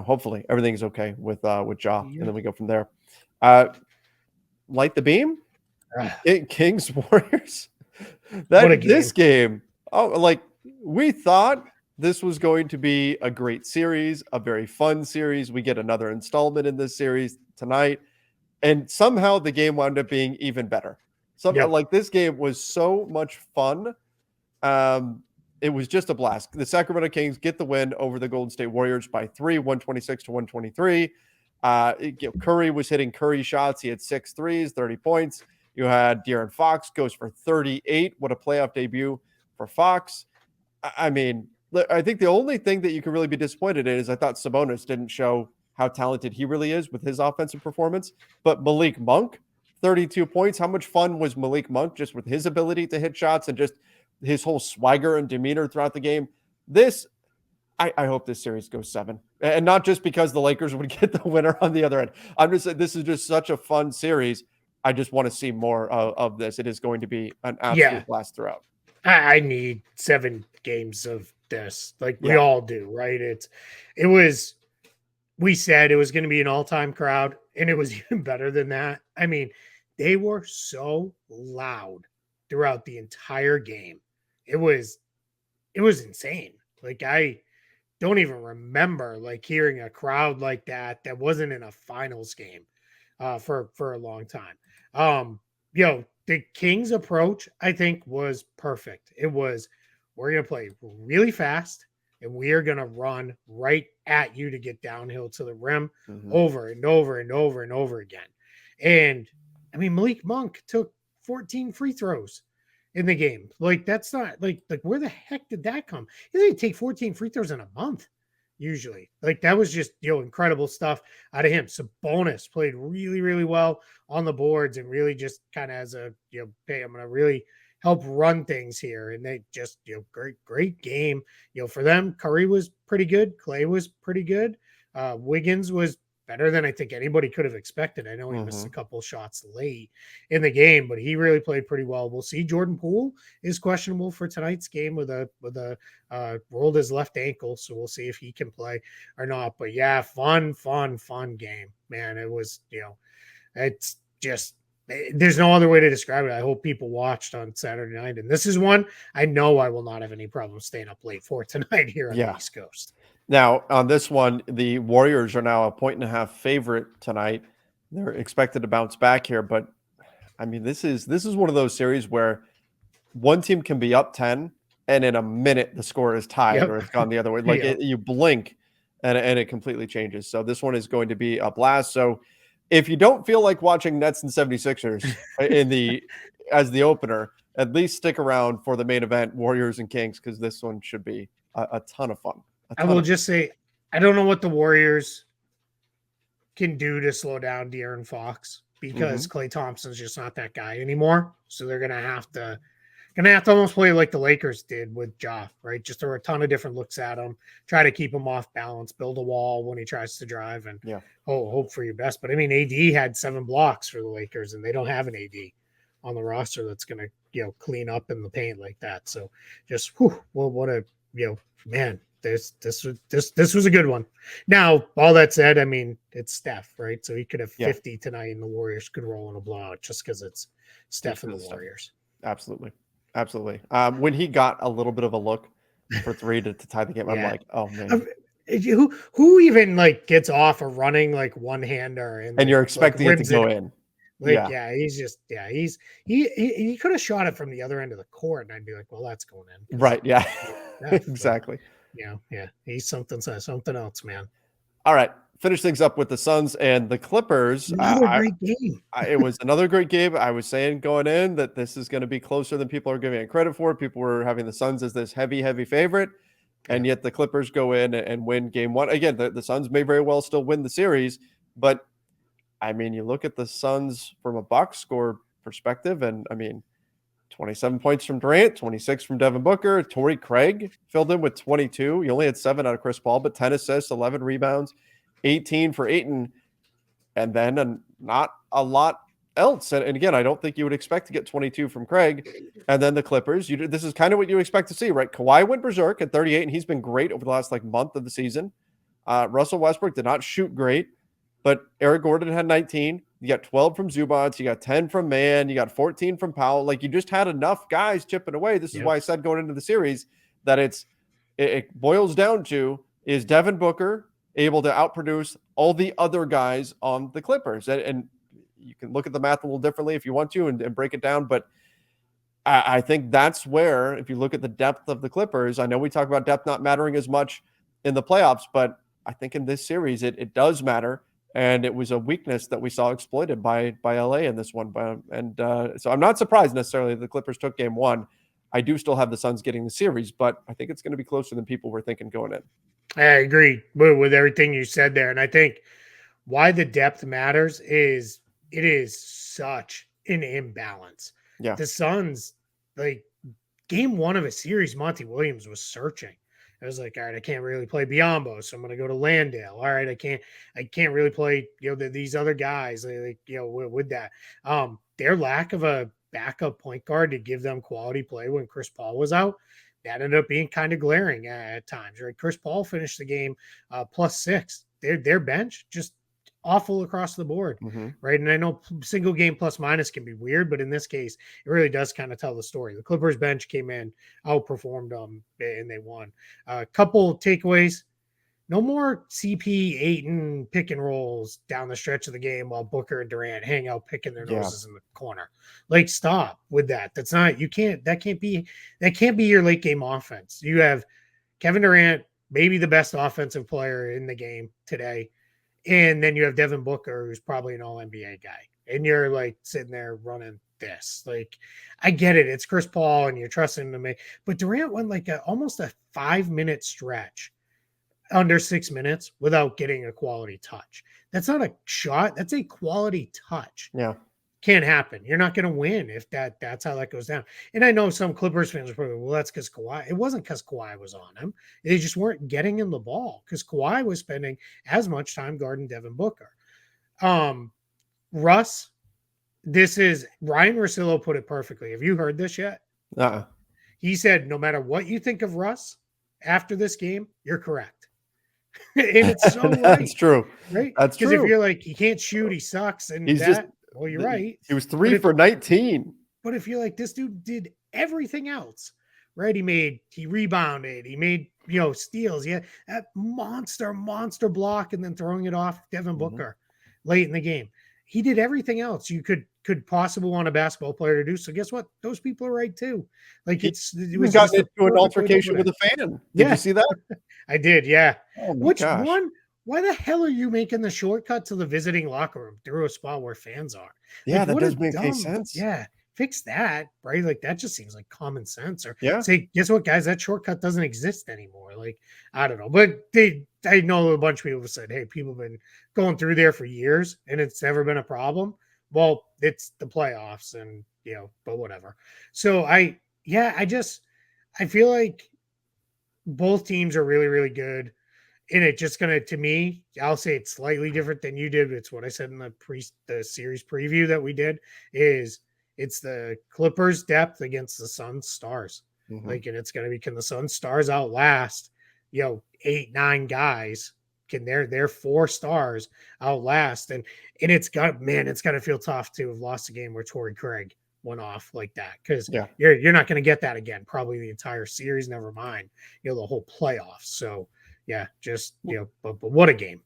hopefully everything's okay with Ja, and then we go from there. Light the beam, Kings Warriors. This game. We thought this was going to be a great series, a very fun series. We get another installment in this series tonight. And somehow the game wound up being even better. This game was so much fun. It was just a blast. The Sacramento Kings get the win over the Golden State Warriors by 3, 126 to 123. Curry was hitting Curry shots. He had 6 threes, 30 points. You had De'Aaron Fox goes for 38. What a playoff debut for Fox. I mean, I think the only thing that you can really be disappointed in is I thought Sabonis didn't show how talented he really is with his offensive performance. But Malik Monk, 32 points. How much fun was Malik Monk just with his ability to hit shots and just his whole swagger and demeanor throughout the game? I hope this series goes 7. And not just because the Lakers would get the winner on the other end. I'm just saying this is just such a fun series. I just want to see more of this. It is going to be an absolute blast throughout.
I need 7 games of this, we all do, right? We said it was going to be an all-time crowd, and it was even better than that. I mean, they were so loud throughout the entire game. It was insane. I don't even remember hearing a crowd like that wasn't in a finals game for a long time. The Kings approach, I think, was perfect. It was, we're going to play really fast and we are going to run right at you to get downhill to the rim over and over and over and over again. And I mean, Malik Monk took 14 free throws in the game. That's not where the heck did that come? He didn't take 14 free throws in a month. Usually, that was just incredible stuff out of him. Sabonis played really, really well on the boards and really just kind of as a hey, I'm going to really help run things here. And they just great game. For them, Curry was pretty good. Clay was pretty good. Wiggins was better than I think anybody could have expected. I know he missed a couple shots late in the game, but he really played pretty well. We'll see. Jordan Poole is questionable for tonight's game with a rolled his left ankle, so we'll see if he can play or not. But yeah, fun game, man. It was, it's just, there's no other way to describe it. I hope people watched on Saturday night, and this is one I know I will not have any problem staying up late for tonight here on the East Coast.
Now, on this one, the Warriors are now a 1.5 favorite tonight. They're expected to bounce back here, but I mean, this is one of those series where one team can be up 10 and in a minute the score is tied
Yep.
or it's gone the other way. Like
Yep.
you blink and it completely changes. So this one is going to be a blast. So if you don't feel like watching Nets and 76ers as the opener, at least stick around for the main event, Warriors and Kings, because this one should be a ton of fun.
I will just say, I don't know what the Warriors can do to slow down De'Aaron Fox because Klay Thompson's just not that guy anymore. So they're gonna have to almost play like the Lakers did with Ja, right? Just throw a ton of different looks at him, try to keep him off balance, build a wall when he tries to drive, and hope for your best. But I mean, AD had 7 blocks for the Lakers, and they don't have an AD on the roster that's gonna clean up in the paint like that. So just what a man. This was a good one. Now, all that said, I mean, it's Steph, right? So he could have 50 tonight, and the Warriors could roll in a blowout just because it's Steph and the Warriors.
Absolutely. When he got a little bit of a look for 3 to tie the game, I'm like, oh man.
Who even like gets off a running like one hander
and you're expecting it to go in?
He could have shot it from the other end of the court, and I'd be like, well, that's going in.
Right. Yeah. Exactly.
He's something else, man.
All right. Finish things up with the Suns and the Clippers.
Another great game.
It was another great game. I was saying going in that this is going to be closer than people are giving it credit for. People were having the Suns as this heavy favorite, and yet the Clippers go in and win game 1. Again, the Suns may very well still win the series, but I mean, you look at the Suns from a box score perspective, and I mean, 27 points from Durant, 26 from Devin Booker. Torrey Craig filled in with 22. He only had 7 out of Chris Paul, but 10 assists, 11 rebounds, 18 for Ayton, and then not a lot else. And again, I don't think you would expect to get 22 from Craig. And then the Clippers, this is kind of what you expect to see, right? Kawhi went berserk at 38, and he's been great over the last month of the season. Russell Westbrook did not shoot great, but Eric Gordon had 19. You got 12 from Zubats. You got 10 from Mann. You got 14 from Powell. Like, you just had enough guys chipping away. This is why I said going into the series that it boils down to, is Devin Booker able to outproduce all the other guys on the Clippers? And you can look at the math a little differently if you want to and break it down. But I think that's where, if you look at the depth of the Clippers, I know we talk about depth not mattering as much in the playoffs, but I think in this series it does matter. And it was a weakness that we saw exploited by LA in this one. So I'm not surprised necessarily the Clippers took game 1. I do still have the Suns getting the series, but I think it's going to be closer than people were thinking going in.
I agree with everything you said there. And I think why the depth matters is it is such an imbalance.
Yeah.
The Suns, like game 1 of a series, Monty Williams was searching. I was like, all right, I can't really play Biyombo, so I'm going to go to Landale. All right, I can't really play, these other guys, with that. Their lack of a backup point guard to give them quality play when Chris Paul was out, that ended up being kind of glaring at times, right? Chris Paul finished the game +6. Their bench just awful across the board, right? And I know single game plus minus can be weird, but in this case, it really does kind of tell the story. The Clippers bench came in, outperformed them, and they won. A couple takeaways: no more CP Ayton pick and rolls down the stretch of the game while Booker and Durant hang out picking their noses in the corner. Like, stop with that. That can't be your late game offense. You have Kevin Durant, maybe the best offensive player in the game today. And then you have Devin Booker, who's probably an all-NBA guy. And you're like sitting there running this. Like, I get it. It's Chris Paul and you're trusting him to make. But Durant went like almost a 5-minute stretch under 6 minutes without getting a quality touch. That's not a shot. That's a quality touch.
Yeah.
Can't happen. You're not going to win if that's how that goes down. And I know some Clippers fans are probably, well, that's because Kawhi. It wasn't because Kawhi was on him. They just weren't getting him the ball because Kawhi was spending as much time guarding Devin Booker. Russ, this is Ryan Russillo put it perfectly. Have you heard this yet? He said, no matter what you think of Russ after this game, you're correct. And it's so
That's true.
Right?
That's true.
Because if you're like, he can't shoot, he sucks, and well, you're right.
He was 3 for 19.
But if you're like, this dude did everything else, right? He rebounded, he made, steals. Yeah, that monster block and then throwing it off Devin Booker late in the game. He did everything else you could could possibly want a basketball player to do. So guess what? Those people are right too. Like it
Even
was
got
just a
into an
perfect way to
altercation
put
with
it.
a fan. Did you
Yeah,
see that?
I did. Yeah.
Oh my
Which
gosh.
one? Why the hell are you making the shortcut to the visiting locker room through a spot where fans are?
Yeah,
Like,
that
what a
does make any
dumb,
sense.
yeah, fix that, right? Like, that just seems like common sense. Or
Yeah.
say, guess what, guys, that shortcut doesn't exist anymore. Like, I don't know. But I know a bunch of people have said, hey, people have been going through there for years and it's never been a problem. Well, it's the playoffs and, but whatever. So I feel like both teams are really, really good. And it just gonna, to me, I'll say it's slightly different than you did. It's what I said in the series preview that we did. Is it's the Clippers depth against the Suns stars.
Mhm.
Like, and it's gonna be, can the Suns stars outlast 8-9 guys? Can their 4 stars outlast? And it's gonna feel tough to have lost a game where Torrey Craig went off like that, because
Yeah.
you're not going to get that again, probably the entire series, never mind the whole playoffs. So yeah, just but what a game.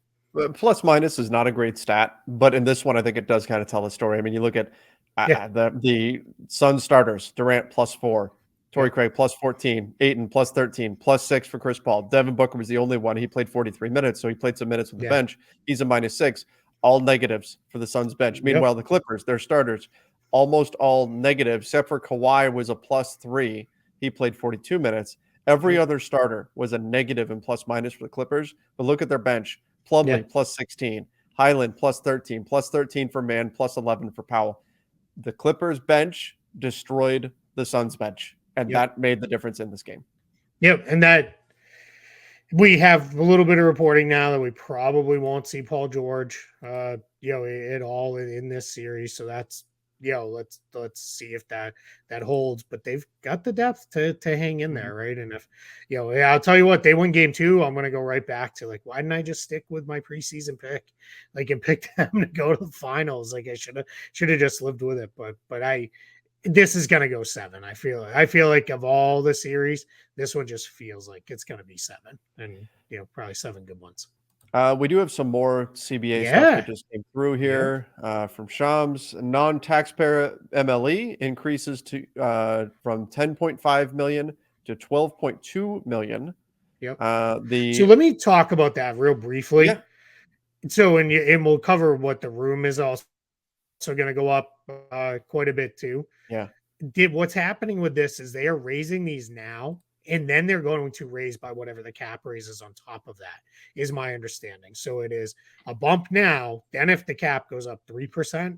Plus minus is not a great stat, but in this one, I think it does kind of tell a story. I mean, you look at
Yeah,
the Sun starters: Durant +4, Torrey
yeah,
Craig +14, Ayton +13, +6 for Chris Paul. Devin Booker was the only one. He played 43 minutes, so he played some minutes with the
yeah,
bench. He's a -6. All negatives for the Suns bench.
yep,
Meanwhile, the Clippers, their starters, almost all negative, except for Kawhi was a +3. He played 42 minutes. Every
yep,
other starter was a negative and plus minus for the Clippers. But look at their bench.
yeah,
Plumlee +16, Highland +13, +13 for Mann, +11 for Powell. The Clippers bench destroyed the Suns bench, and
yep,
that made the difference in this game.
yep. And that we have a little bit of reporting now that we probably won't see Paul George, at all in this series. So that's, let's see if that holds. But they've got the depth to hang in
Mhm.
there, right? And if I'll tell you what, they win game 2, I'm going to go right back to, like, why didn't I just stick with my preseason pick, like, and pick them to go to the finals? Like, I should have just lived with it. But this is going to go 7. I feel like of all the series, this one just feels like it's going to be 7, and probably 7 good ones.
We do have some more CBA stuff that
Yeah.
just came through
Yep.
here from Shams. Non-taxpayer MLE increases to from 10.5 million to 12.2 million.
Yep. So
The
let me talk about that real briefly.
Yeah,
So, and we'll cover what the room is also going to go up quite a bit too.
yeah.
What's happening with this is they are raising these now, and then they're going to raise by whatever the cap raises on top of that, is my understanding. So it is a bump now. Then if the cap goes up 3%,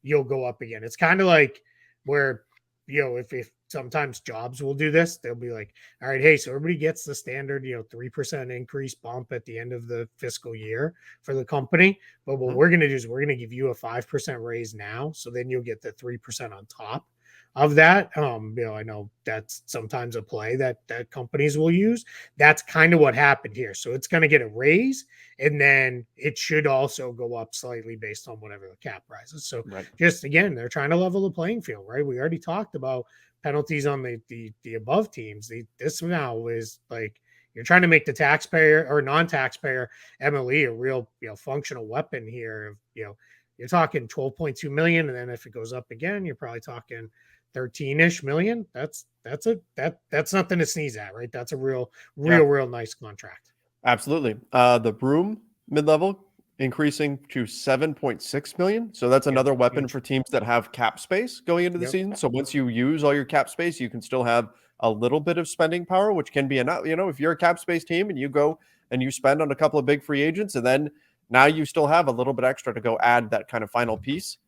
you'll go up again. It's kind of like where, if sometimes jobs will do this, they'll be like, all right, hey, so everybody gets the standard, 3% increase bump at the end of the fiscal year for the company. But what
Mhm.
we're going to do is we're going to give you a 5% raise now. So then you'll get the 3% on top of that. I know that's sometimes a play that companies will use. That's kind of what happened here. So it's going to get a raise, and then it should also go up slightly based on whatever the cap rises. So
Right.
just again, they're trying to level the playing field, right? We already talked about penalties on the above teams. This now is like, you're trying to make the taxpayer or non-taxpayer MLE a real functional weapon here. You're talking 12.2 million, and then if it goes up again, you're probably talking 13-ish million. That's nothing to sneeze at, right? That's a
Yeah.
real nice contract.
Absolutely. The Broom mid-level increasing to 7.6 million. So that's
Yep,
another weapon
huge.
for teams that have cap space going into the
Yep,
season. So once you use all your cap space, you can still have a little bit of spending power, which can be enough. If you're a cap space team and you go and you spend on a couple of big free agents, and then now you still have a little bit extra to go add that kind of final piece,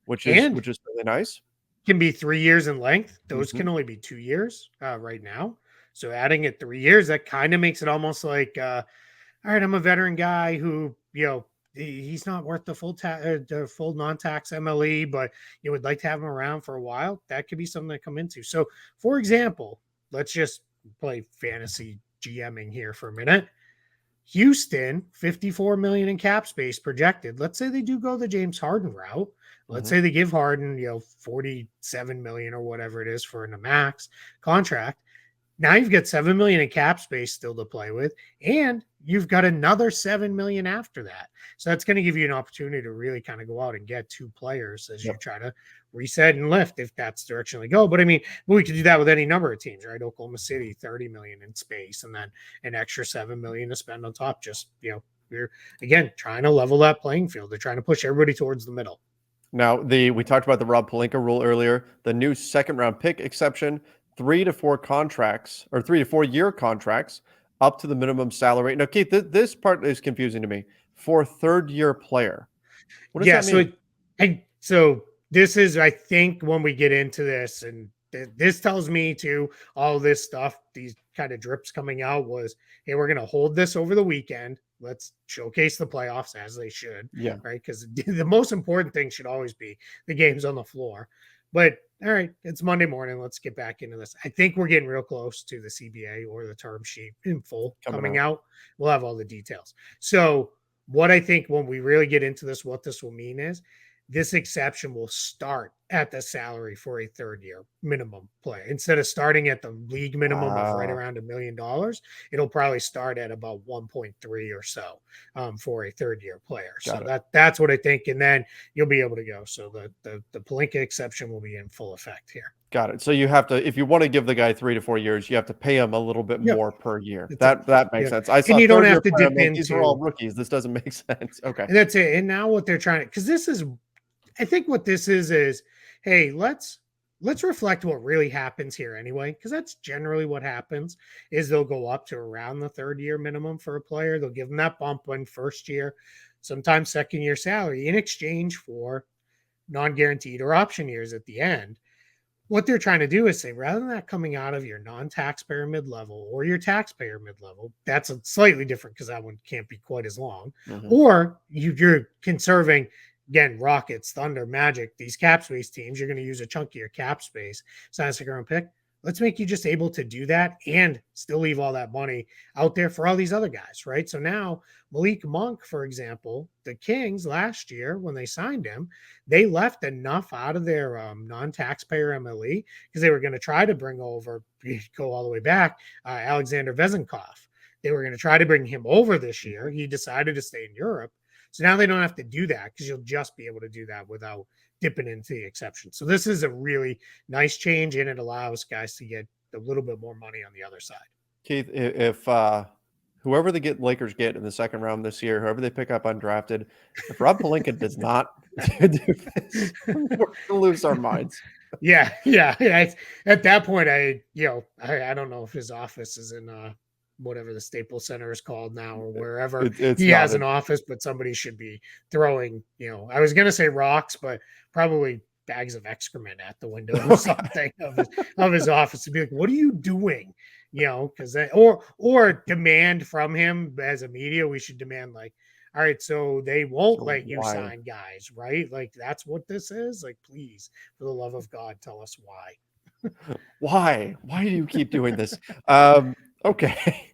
which is
and
really nice.
can be 3 years in length. Those
Mhm.
can only be 2 years right now. So adding it 3 years, that kind of makes it almost like, all right, I'm a veteran guy who, he's not worth the full non-tax MLE, but you would like to have him around for a while. That could be something to come into. So, for example, let's just play fantasy GMing here for a minute. Houston, 54 million in cap space projected. Let's say they do go the James Harden route. Let's
Mhm.
say they give Harden, 47 million or whatever it is for a max contract. Now you've got 7 million in cap space still to play with, and you've got another 7 million after that. So that's going to give you an opportunity to really kind of go out and get 2 players as you
Yep.
try to reset and lift if that's the direction they go. But I mean, we could do that with any number of teams, right? Oklahoma City, 30 million in space, and then an extra 7 million to spend on top. Just, we're again trying to level that playing field. They're trying to push everybody towards the middle.
Now, we talked about the Rob Pelinka rule earlier, the new second round pick exception, 3 to 4 contracts or 3 to 4 year contracts up to the minimum salary. Now, Keith, this part is confusing to me. For third year player, what does that mean?
So this is, I think, when we get into this, and this tells me too, all this stuff, these kind of drips coming out was, hey, we're going to hold this over the weekend. Let's showcase the playoffs as they should.
Yeah.
Right. Because the most important thing should always be the games on the floor. But all right, it's Monday morning. Let's get back into this. I think we're getting real close to the CBA or the term sheet in full coming out. We'll have all the details. So what I think when we really get into this, what this will mean is this exception will start at the salary for a third year minimum player. Instead of starting at the league minimum of right around $1 million, it'll probably start at about 1.3 or so for a third year player. That's what I think. And then you'll be able to go. So the Pelinka exception will be in full effect here.
Got it. So you have to, if you want to give the guy 3 to 4 years, you have to pay him a little bit more per year. That makes sense. I saw
and you don't have to dip into.
These are all rookies. This doesn't make sense. Okay.
And that's it. And now what they're trying to, because this is, I think what this is, hey, let's reflect what really happens here anyway, because that's generally what happens is they'll go up to around the third year minimum for a player. They'll give them that bump in first year, sometimes second year salary in exchange for non-guaranteed or option years at the end. What they're trying to do is say, rather than that coming out of your non-taxpayer mid-level or your taxpayer mid-level, that's a slightly different because that one can't be quite as long, or you're conserving. Again, Rockets, Thunder, Magic, these cap space teams, you're going to use a chunk of your cap space. Sign a second round pick. Let's make you just able to do that and still leave all that money out there for all these other guys, right? So now Malik Monk, for example, the Kings last year, when they signed him, they left enough out of their non-taxpayer MLE because they were going to try to bring over, go all the way back, Alexander Vezenkov. They were going to try to bring him over this year. He decided to stay in Europe. So now they don't have to do that because you'll just be able to do that without dipping into the exception. So this is a really nice change, and it allows guys to get a little bit more money on the other side.
Keith, if whoever the Lakers get in the second round this year, whoever they pick up undrafted, if Rob Pelinka does not do this, we're going to lose our minds.
Yeah. At that point, I don't know if his office is in whatever the Staples Center is called now or wherever he has an office, but somebody should be throwing, I was going to say rocks, but probably bags of excrement at the window or something of his office to be like, what are you doing? Because or demand from him as a media, we should demand like, all right, so they won't let you sign guys, right? Like that's what this is. Like, please, for the love of God, tell us why.
Why do you keep doing this? Okay.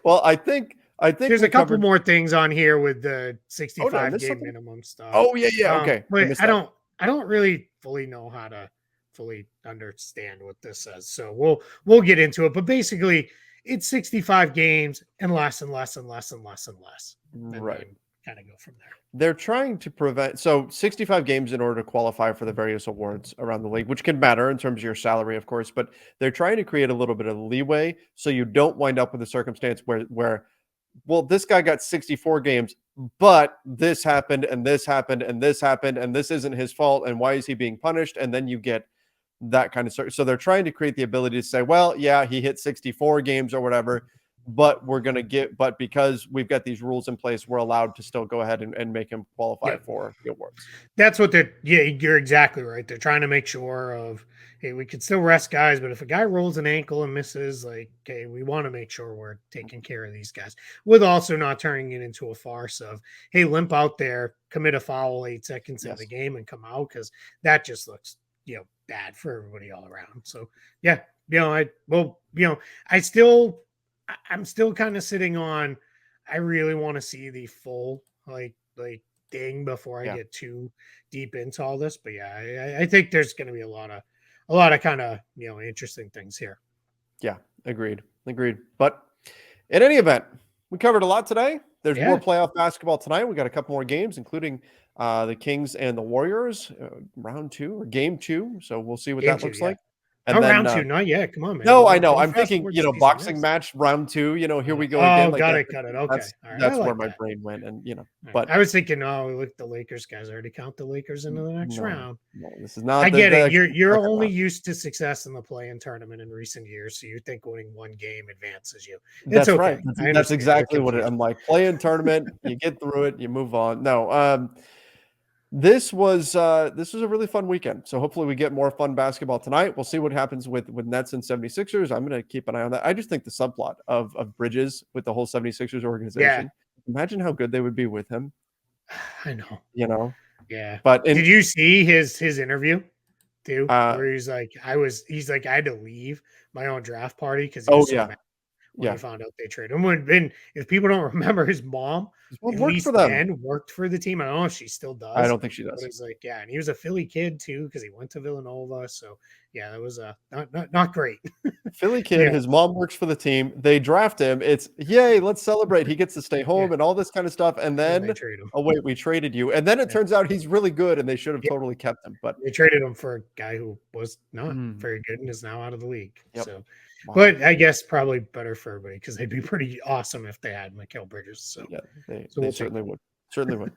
Well, I think
there's a couple more things on here with the 65 game minimum stuff.
Oh yeah. Okay.
But I don't really fully know how to fully understand what this says. So we'll get into it. But basically, it's 65 games and less and less and less and less and less.
Right.
Kind of go from there.
They're trying to prevent 65 games in order to qualify for the various awards around the league, which can matter in terms of your salary, of course, but they're trying to create a little bit of leeway so you don't wind up with a circumstance where well, this guy got 64 games, but this happened and this happened and this happened and this isn't his fault and why is he being punished? And then you get that kind of so they're trying to create the ability to say, well, yeah, he hit 64 games or whatever, but but because we've got these rules in place, we're allowed to still go ahead and make him qualify for the awards.
That's what you're exactly right. They're trying to make sure of, hey, we can still rest guys, but if a guy rolls an ankle and misses, like, okay, we want to make sure we're taking care of these guys with also not turning it into a farce of, hey, limp out there, commit a foul 8 seconds in the game and come out, because that just looks, bad for everybody all around. So yeah, I'm still kind of sitting on, I really want to see the full like thing before I get too deep into all this. But yeah, I think there's going to be a lot of kind of, interesting things here.
Yeah, agreed. But in any event, we covered a lot today. There's more playoff basketball tonight. We got a couple more games, including the Kings and the Warriors, round 2 or game 2. So we'll see what
Game
that
2,
looks
yeah.
like.
No,
And then
round 2, not yet. Come on, man.
no, I know.
Don't
I'm
fast
thinking,
forward the season.
boxing
Yes.
match round 2. Here we go
Oh,
again. Like
got it. Okay. All right. I
That's where
like
my
that.
brain went, and
But
but
I was thinking, oh, look, the Lakers guys already count the Lakers into the next
no,
round.
this is not.
I get it. You're
second
only
round.
used to success in the play-in tournament in recent years, so you think winning one game advances you. It's
That's
okay.
right.
I
That's
understand.
exactly what I'm like. Play in tournament, you get through it, you move on. No, this was a really fun weekend. So hopefully we get more fun basketball tonight. We'll see what happens with Nets and 76ers. I'm going to keep an eye on that. I just think the subplot of Bridges with the whole 76ers organization.
Yeah.
Imagine how good they would be with him.
I know. Yeah.
But
did you see his interview too?
Uh,
Where he's like, I had to leave my own draft party because he was so mad when he found out they traded him. And if people don't remember, his mom at
worked
least
for them.
then worked for the team. I don't know if she still does.
I don't think she does.
But it's like, yeah, and he was a Philly kid too because he went to Villanova. So yeah, that was not great.
Philly kid. His mom works for the team. They draft him. It's yay, let's celebrate. He gets to stay home and all this kind of stuff. And then
they trade him.
Oh wait, we traded you. And then it turns out he's really good, and they should have totally kept him. But
they traded him for a guy who was not very good and is now out of the league.
Yep.
So. Wow. But I guess probably better for everybody because they'd be pretty awesome if they had Mikal Bridges. So
yeah, they
we'll
certainly would. Certainly would.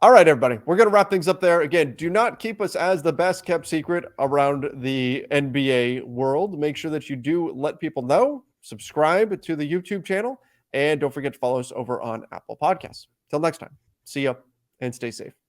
All right, everybody. We're going to wrap things up there. Again, do not keep us as the best kept secret around the NBA world. Make sure that you do let people know. Subscribe to the YouTube channel. And don't forget to follow us over on Apple Podcasts. Till next time. See ya and stay safe.